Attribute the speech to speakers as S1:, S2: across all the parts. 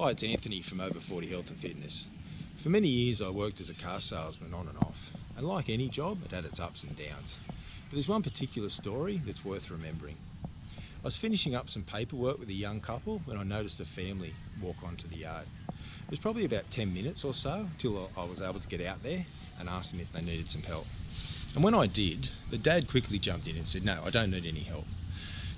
S1: Hi, it's Anthony from Over 40 Health and Fitness. For many years I worked as a car salesman on and off, and like any job, it had its ups and downs. But there's one particular story that's worth remembering. I was finishing up some paperwork with a young couple when I noticed a family walk onto the yard. It was probably about 10 minutes or so till I was able to get out there and ask them if they needed some help. And when I did, the dad quickly jumped in and said, "No, I don't need any help."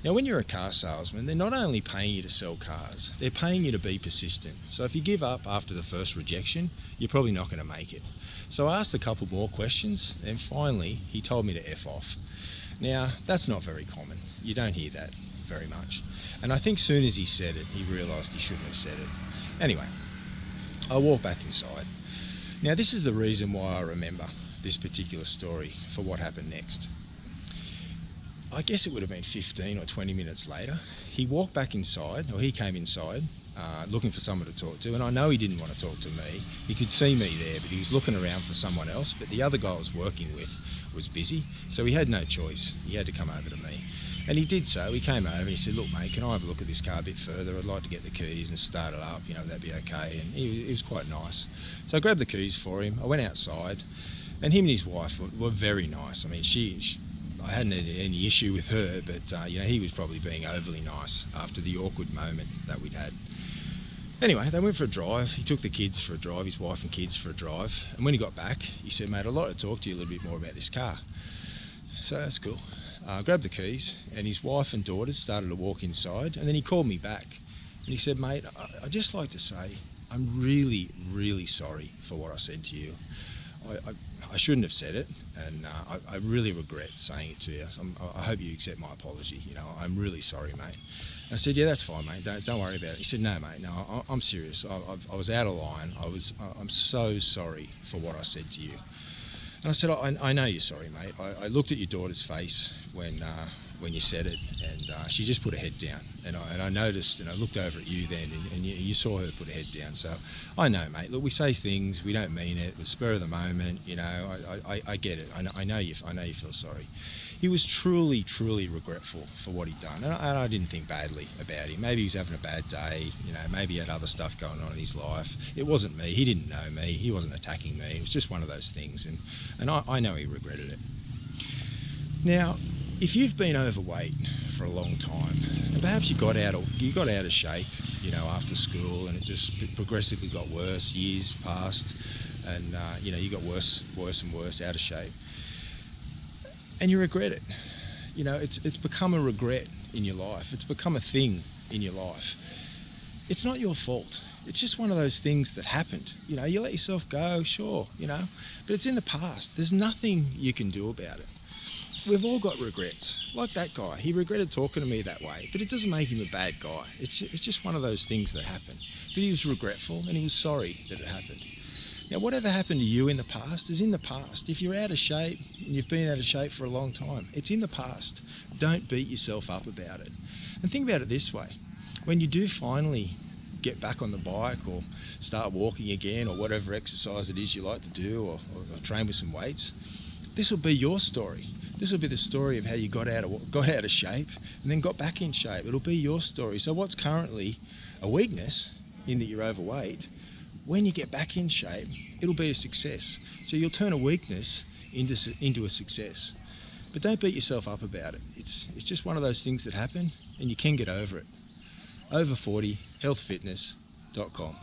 S1: Now, when you're a car salesman, they're not only paying you to sell cars, they're paying you to be persistent. So if you give up after the first rejection, you're probably not going to make it. So I asked a couple more questions, and finally he told me to F off. Now, that's not very common. You don't hear that very much. And I think soon as he said it, he realised he shouldn't have said it. Anyway, I walked back inside. Now, this is the reason why I remember this particular story for what happened next. I guess it would have been 15 or 20 minutes later. He walked back inside, or he came inside, looking for someone to talk to, and I know he didn't want to talk to me. He could see me there, but he was looking around for someone else, but the other guy I was working with was busy, so he had no choice. He had to come over to me. And he did so. He came over and he said, "Look, mate, can I have a look at this car a bit further? I'd like to get the keys and start it up, would that be okay?" And he was quite nice. So I grabbed the keys for him. I went outside, and him and his wife were very nice. I mean, I hadn't had any issue with her, but he was probably being overly nice after the awkward moment that we'd had. Anyway, they went for a drive. He took the kids for a drive, his wife and kids for a drive. And when he got back, he said, "Mate, I'd like to talk to you a little bit more about this car." So that's cool. Grabbed the keys, and his wife and daughters started to walk inside. And then he called me back, and he said, "Mate, I'd just like to say I'm really, really sorry for what I said to you. I shouldn't have said it, and I really regret saying it to you. I hope you accept my apology. I'm really sorry, mate." And I said, "Yeah, that's fine, mate. Don't worry about it." He said, "No, mate. No, I'm serious. I was out of line. I'm so sorry for what I said to you." And I said, I know you're sorry, mate. I looked at your daughter's face when you said it, and she just put her head down. And I noticed, and I looked over at you then, and you saw her put her head down. So I know, mate. Look, we say things, we don't mean it. It was spur of the moment, I get it. I know you feel sorry. He was truly, truly regretful for what he'd done, and I didn't think badly about him. Maybe he was having a bad day. Maybe he had other stuff going on in his life. It wasn't me. He didn't know me. He wasn't attacking me. It was just one of those things, and I know he regretted it. Now, if you've been overweight for a long time, and perhaps you got out of shape, after school, and it just progressively got worse, years passed, and you got worse and worse, out of shape, and you regret it. It's become a regret in your life. It's become a thing in your life. It's not your fault. It's just one of those things that happened. You let yourself go, sure, but it's in the past. There's nothing you can do about it. We've all got regrets. Like that guy, he regretted talking to me that way, but it doesn't make him a bad guy. It's just one of those things that happened. But he was regretful, and he was sorry that it happened. Now, whatever happened to you in the past is in the past. If you're out of shape, and you've been out of shape for a long time, it's in the past. Don't beat yourself up about it. And think about it this way. When you do finally get back on the bike, or start walking again, or whatever exercise it is you like to do, or train with some weights, this will be your story. This will be the story of how you got out of shape and then got back in shape. It'll be your story. So what's currently a weakness, in that you're overweight, when you get back in shape, it'll be a success. So you'll turn a weakness into a success. But don't beat yourself up about it. It's just one of those things that happen, and you can get over it. Over40healthfitness.com